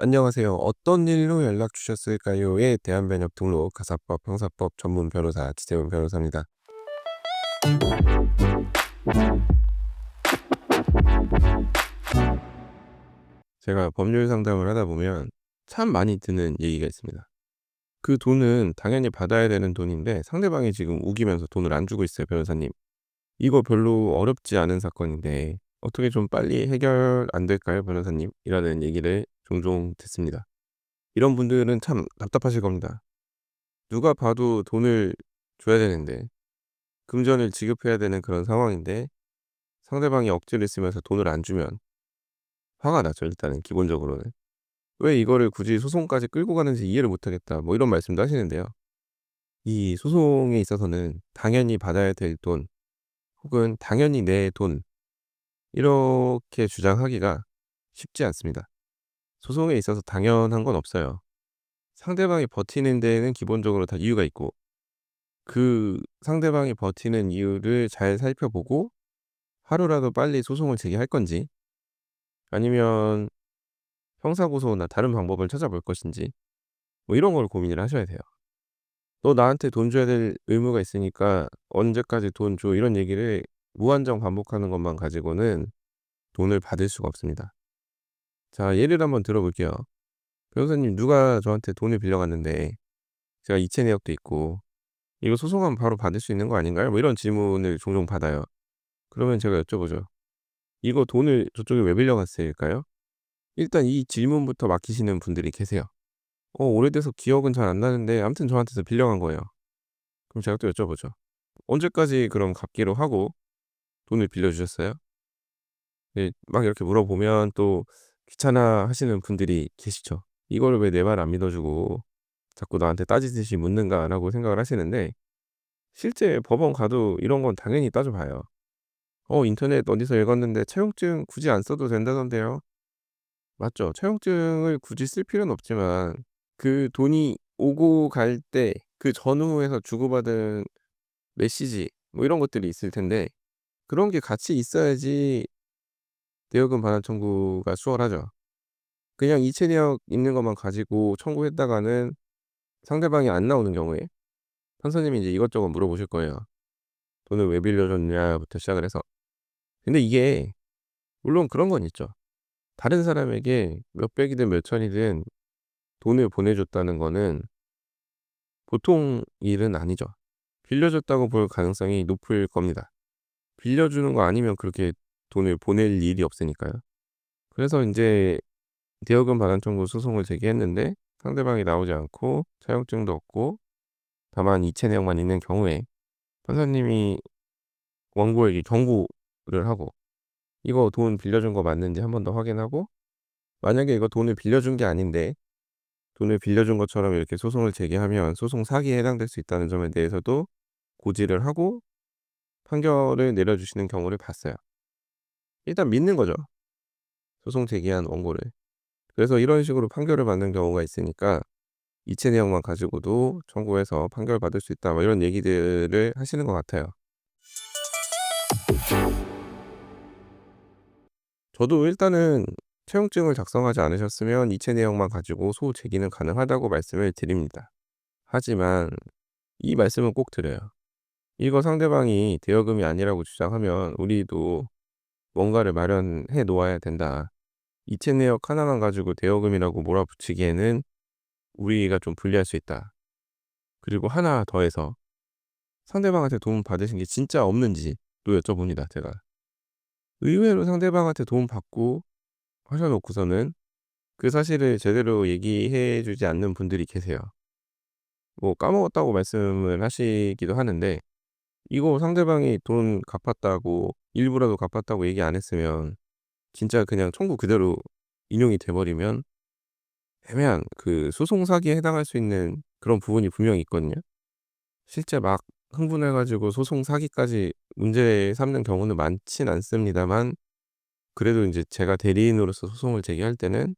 안녕하세요. "어떤 일로 연락 주셨을까요?"에 대한 변협 등록 가사법 형사법 전문 변호사 지재훈 변호사입니다. 제가 법률 상담을 하다 보면 참 많이 듣는 얘기가 있습니다. 그 돈은 당연히 받아야 되는 돈인데 상대방이 지금 우기면서 돈을 안 주고 있어요, 변호사님. 이거 별로 어렵지 않은 사건인데 어떻게 좀 빨리 해결 안 될까요, 변호사님? 이라는 얘기를 종종 듣습니다. 이런 분들은 참 답답하실 겁니다. 누가 봐도 돈을 줘야 되는데 금전을 지급해야 되는 그런 상황인데 상대방이 억지를 쓰면서 돈을 안 주면 화가 나죠, 일단은 기본적으로는. "왜 이거를 굳이 소송까지 끌고 가는지 이해를 못 하겠다." 뭐 이런 말씀도 하시는데요. 이 소송에 있어서는 당연히 받아야 될 돈 혹은 당연히 내 돈 이렇게 주장하기가 쉽지 않습니다. 소송에 있어서 당연한 건 없어요. 상대방이 버티는 데에는 기본적으로 다 이유가 있고 그 상대방이 버티는 이유를 잘 살펴보고 하루라도 빨리 소송을 제기할 건지 아니면 형사고소나 다른 방법을 찾아볼 것인지 뭐 이런 걸 고민을 하셔야 돼요. "너 나한테 돈 줘야 될 의무가 있으니까 언제까지 돈 줘." 이런 얘기를 무한정 반복하는 것만 가지고는 돈을 받을 수가 없습니다. 자, 예를 한번 들어 볼게요. "변호사님, 누가 저한테 돈을 빌려갔는데 제가 이체 내역도 있고 이거 소송하면 바로 받을 수 있는 거 아닌가요?" 뭐 이런 질문을 종종 받아요. 그러면 제가 여쭤보죠. "이거 돈을 저쪽에 왜 빌려갔을까요?" 일단 이 질문부터 막히시는 분들이 계세요. 오래돼서 기억은 잘 안 나는데 아무튼 저한테서 빌려간 거예요." 그럼 제가 또 여쭤보죠. "언제까지 그럼 갚기로 하고 돈을 빌려주셨어요?" 네, 막 이렇게 물어보면 또 귀찮아하시는 분들이 계시죠. '이거를 왜 내 말 안 믿어 주고 자꾸 나한테 따지듯이 묻는가.'라고 생각을 하시는데 실제 법원 가도 이런 건 당연히 따져 봐요. 인터넷 어디서 읽었는데 차용증 굳이 안 써도 된다던데요." 맞죠. 차용증을 굳이 쓸 필요는 없지만 그 돈이 오고 갈 때 그 전후에서 주고받은 메시지 뭐 이런 것들이 있을 텐데 그런 게 같이 있어야지 대여금 반환 청구가 수월하죠. 그냥 이체 내역 있는 것만 가지고 청구했다가는 상대방이 안 나오는 경우에 판사님이 이제 이것저것 물어보실 거예요. "돈을 왜 빌려줬냐?"부터 시작을 해서. 근데 이게 물론 그런 건 있죠. 다른 사람에게 몇백이든 몇천이든 돈을 보내줬다는 거는 보통 일은 아니죠. 빌려줬다고 볼 가능성이 높을 겁니다. 빌려주는 거 아니면 그렇게 돈을 보낼 일이 없으니까요. 그래서 인제 대여금 반환 청구 소송을 제기했는데 상대방이 나오지 않고 차용증도 없고 다만 이체 내역만 있는 경우에 판사님이 원고에게 경고를 하고 이거 돈 빌려준 거 맞는지 한 번 더 확인하고 만약에 이거 돈을 빌려준 게 아닌데 돈을 빌려준 것처럼 이렇게 소송을 제기하면 소송 사기에 해당될 수 있다는 점에 대해서도 고지를 하고 판결을 내려주시는 경우를 봤어요. 일단 믿는 거죠, 소송 제기한 원고를. 그래서 이런 식으로 판결을 받는 경우가 있으니까 "이체 내역만 가지고도 청구해서 판결받을 수 있다." 뭐 이런 얘기들을 하시는 것 같아요. 저도 일단은 채용증을 작성하지 않으셨으면 이체 내역만 가지고 소제기는 가능하다고 말씀을 드립니다. 하지만 이 말씀은 꼭 드려요. 이거 상대방이 대여금이 아니라고 주장하면 우리도 뭔가를 마련해 놓아야 된다. 이체 내역 하나만 가지고 대여금이라고 몰아붙이기에는 우리가 좀 불리할 수 있다. 그리고 하나 더해서 상대방한테 도움 받으신 게 진짜 없는지도 여쭤봅니다, 제가. 의외로 상대방한테 도움 받고 하셔 놓고서는 그 사실을 제대로 얘기해 주지 않는 분들이 계세요. 뭐 까먹었다고 말씀을 하시기도 하는데 이거 상대방이 돈 갚았다고 일부라도 갚았다고 얘기 안 했으면 진짜 그냥 청구 그대로 인용이 돼 버리면 애매한 그 소송 사기에 해당할 수 있는 그런 부분이 분명히 있거든요. 실제 막 흥분해 가지고 소송 사기까지 문제 삼는 경우는 많진 않습니다만 그래도 인제 제가 대리인으로서 소송을 제기할 때는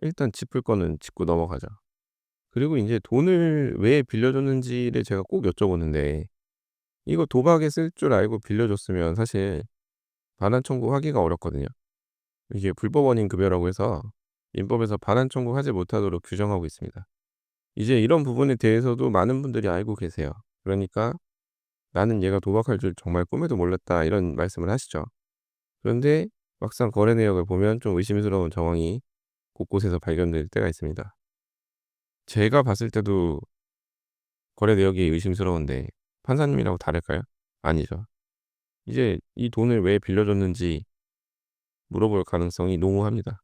일단 짚을 거는 짚고 넘어가죠. 그리고 인제 돈을 왜 빌려줬는지를 제가 꼭 여쭤보는데 이거 도박에 쓸 줄 알고 빌려줬으면 사실 반환 청구하기가 어렵거든요. 이게 불법 원인 급여라고 해서 민법에서 반환 청구하지 못하도록 규정하고 있습니다. 이제 이런 부분에 대해서도 많은 분들이 알고 계세요. 그러니까 "나는 얘가 도박할 줄 정말 꿈에도 몰랐다." 이런 말씀을 하시죠. 그런데 막상 거래 내역을 보면 좀 의심스러운 정황이 곳곳에서 발견될 때가 있습니다. 제가 봤을 때도 거래 내역이 의심스러운데 판사님이라고 다를까요? 아니죠. 이제 이 돈을 왜 빌려줬는지 물어볼 가능성이 농후합니다.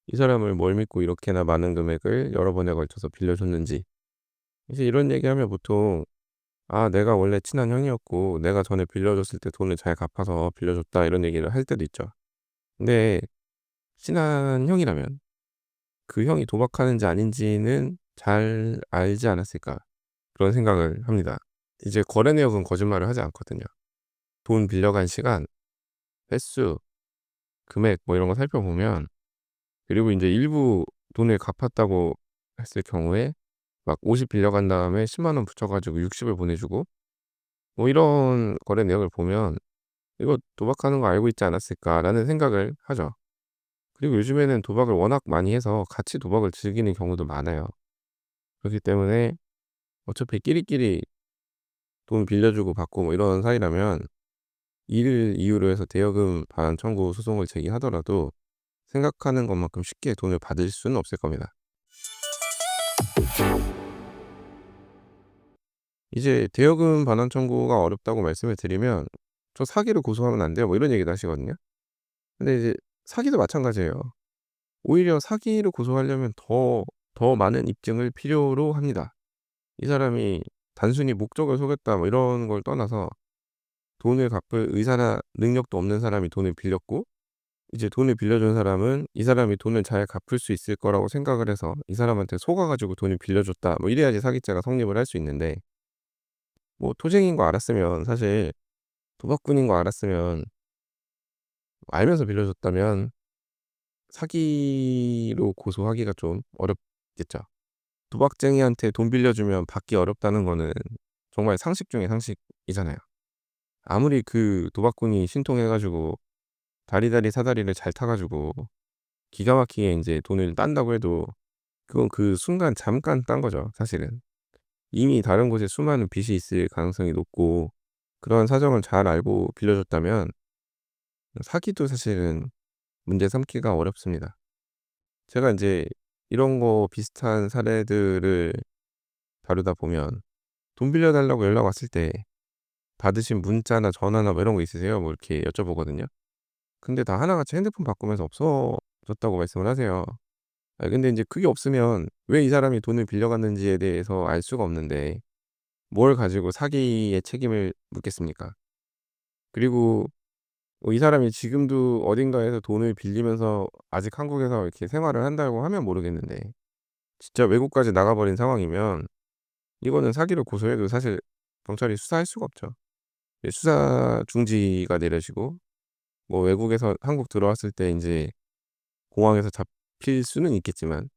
이 사람을 뭘 믿고 이렇게나 많은 금액을 여러 번에 걸쳐서 빌려줬는지. 이제 이런 얘기하면 보통 "아 내가 원래 친한 형이었고 내가 전에 빌려줬을 때 돈을 잘 갚아서 빌려줬다." 이런 얘기를 할 때도 있죠. 근데 친한 형이라면 그 형이 도박하는지 아닌지는 잘 알지 않았을까 그런 생각을 합니다. 이제 거래 내역은 거짓말을 하지 않거든요. 돈 빌려간 시간, 횟수, 금액 뭐 이런 거 살펴보면, 그리고 인제 일부 돈을 갚았다고 했을 경우에 막 50 빌려간 다음에 10만 원 붙여 가지고 60을 보내주고 뭐 이런 거래 내역을 보면 '이거 도박하는 거 알고 있지 않았을까.'라는 생각을 하죠. 그리고 요즘에는 도박을 워낙 많이 해서 같이 도박을 즐기는 경우도 많아요. 그렇기 때문에 어차피 끼리끼리 돈 빌려주고 받고 뭐 이런 사이라면 이를 이유로 해서 대여금 반환 청구 소송을 제기하더라도 생각하는 것만큼 쉽게 돈을 받을 수는 없을 겁니다. 이제 대여금 반환 청구가 어렵다고 말씀을 드리면 "저 사기로 고소하면 안 돼요?" 뭐 이런 얘기도 하시거든요. 근데 이제 사기도 마찬가지예요. 오히려 사기로 고소하려면 더 많은 입증을 필요로 합니다. 이 사람이 단순히 목적을 속였다 뭐 이런 걸 떠나서 돈을 갚을 의사나 능력도 없는 사람이 돈을 빌렸고, 이제 돈을 빌려준 사람은 이 사람이 돈을 잘 갚을 수 있을 거라고 생각을 해서 이 사람한테 속아 가지고 돈을 빌려줬다 뭐 이래야지 사기죄가 성립을 할 수 있는데, 뭐 토쟁인 거 알았으면, 사실 도박꾼인 거 알았으면 알면서 빌려줬다면 사기로 고소하기가 좀 어렵겠죠. 도박쟁이한테 돈 빌려주면 받기 어렵다는 거는 정말 상식 중의 상식이잖아요. 아무리 그 도박꾼이 신통해 가지고 다리다리 사다리를 잘 타 가지고 기가 막히게 인제 돈을 딴다고 해도 그건 그 순간 잠깐 딴 거죠 사실은. 이미 다른 곳에 수많은 빚이 있을 가능성이 높고, 그런 사정을 잘 알고 빌려줬다면 사기도 사실은 문제 삼기가 어렵습니다. 제가 인제 이런 거 비슷한 사례들을 다루다 보면 돈 빌려 달라고 연락 왔을 때 받으신 문자나 전화나 뭐 이런 거 있으세요? 뭐 이렇게 여쭤보거든요. 근데 다 하나같이 핸드폰 바꾸면서 없어졌다고 말씀을 하세요. 근데 인제 그게 없으면 왜 이 사람이 돈을 빌려갔는지에 대해서 알 수가 없는데 뭘 가지고 사기의 책임을 묻겠습니까? 그리고 이 사람이 지금도 어딘가에서 돈을 빌리면서 아직 한국에서 이렇게 생활을 한다고 하면 모르겠는데, 진짜 외국까지 나가 버린 상황이면 이거는 사기로 고소해도 사실 경찰이 수사할 수가 없죠. 수사 중지가 내려지고, 뭐 외국에서 한국 들어왔을 때 인제 공항에서 잡힐 수는 있겠지만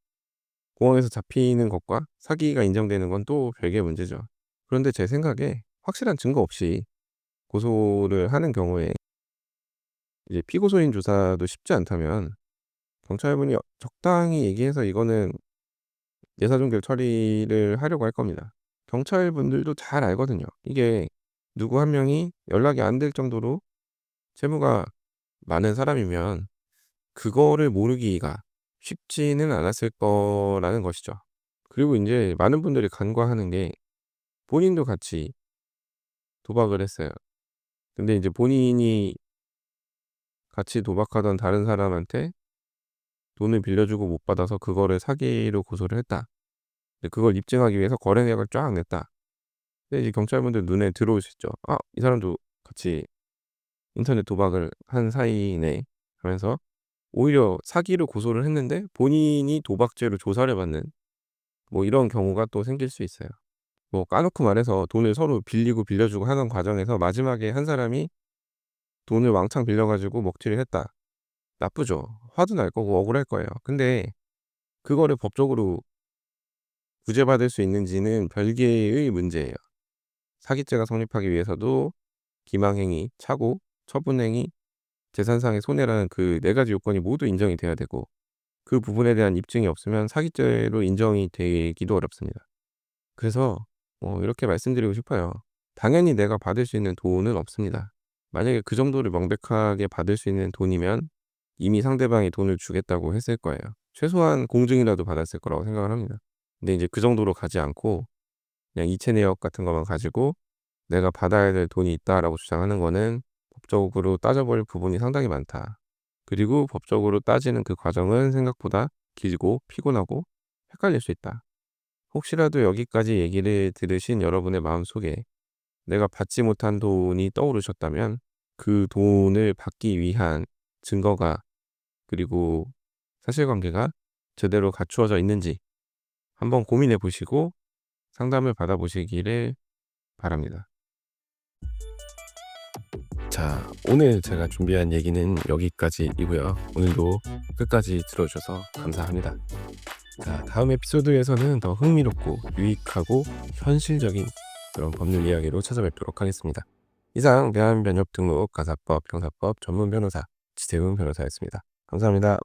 공항에서 잡히는 것과 사기가 인정되는 건 또 별개의 문제죠. 그런데 제 생각에 확실한 증거 없이 고소를 하는 경우에 이제 피고소인 조사도 쉽지 않다면 경찰분이 적당히 얘기해서 이거는 예사종결 처리를 하려고 할 겁니다. 경찰분들도 잘 알거든요. 이게 누구 한 명이 연락이 안 될 정도로 채무가 많은 사람이면 그거를 모르기가 쉽지는 않았을 거라는 것이죠. 그리고 인제 많은 분들이 간과하는 게, 본인도 같이 도박을 했어요. 근데 인제 본인이 같이 도박하던 다른 사람한테 돈을 빌려주고 못 받아서 그거를 사기로 고소를 했다. 근데 그걸 입증하기 위해서 거래 내역을 쫙 냈다. 근데 이제 경찰분들 눈에 들어올 수 있죠. '아 이 사람도 같이 인터넷 도박을 한 사이네.' 하면서 오히려 사기로 고소를 했는데 본인이 도박죄로 조사를 받는 뭐 이런 경우가 또 생길 수 있어요. 뭐 까놓고 말해서 돈을 서로 빌리고 빌려주고 하는 과정에서 마지막에 한 사람이 돈을 왕창 빌려 가지고 먹튀를 했다. 나쁘죠. 화도 날 거고 억울할 거예요. 근데 그거를 법적으로 구제받을 수 있는지는 별개의 문제예요. 사기죄가 성립하기 위해서도 기망행위, 착오, 처분행위, 재산상의 손해라는 그 네 가지 요건이 모두 인정이 돼야 되고, 그 부분에 대한 입증이 없으면 사기죄로 인정이 되기도 어렵습니다. 그래서 이렇게 말씀드리고 싶어요. 당연히 내가 받을 수 있는 돈은 없습니다. 만약에 그 정도를 명백하게 받을 수 있는 돈이면 이미 상대방이 돈을 주겠다고 했을 거예요. 최소한 공증이라도 받았을 거라고 생각을 합니다. 근데 이제 그 정도로 가지 않고 그냥 이체 내역 같은 것만 가지고 "내가 받아야 될 돈이 있다."라고 주장하는 거는 법적으로 따져볼 부분이 상당히 많다. 그리고 법적으로 따지는 그 과정은 생각보다 길고 피곤하고 헷갈릴 수 있다. 혹시라도 여기까지 얘기를 들으신 여러분의 마음속에 내가 받지 못한 돈이 떠오르셨다면 그 돈을 받기 위한 증거가 그리고 사실관계가 제대로 갖추어져 있는지 한번 고민해 보시고 상담을 받아 보시기를 바랍니다. 자, 오늘 제가 준비한 얘기는 여기까지이고요. 오늘도 끝까지 들어주셔서 감사합니다. 자, 다음 에피소드에서는 더 흥미롭고 유익하고 현실적인 그런 법률 이야기로 찾아뵙도록 하겠습니다. 이상 대한변협등록 가사법 형사법 전문 변호사 지태훈 변호사였습니다. 감사합니다.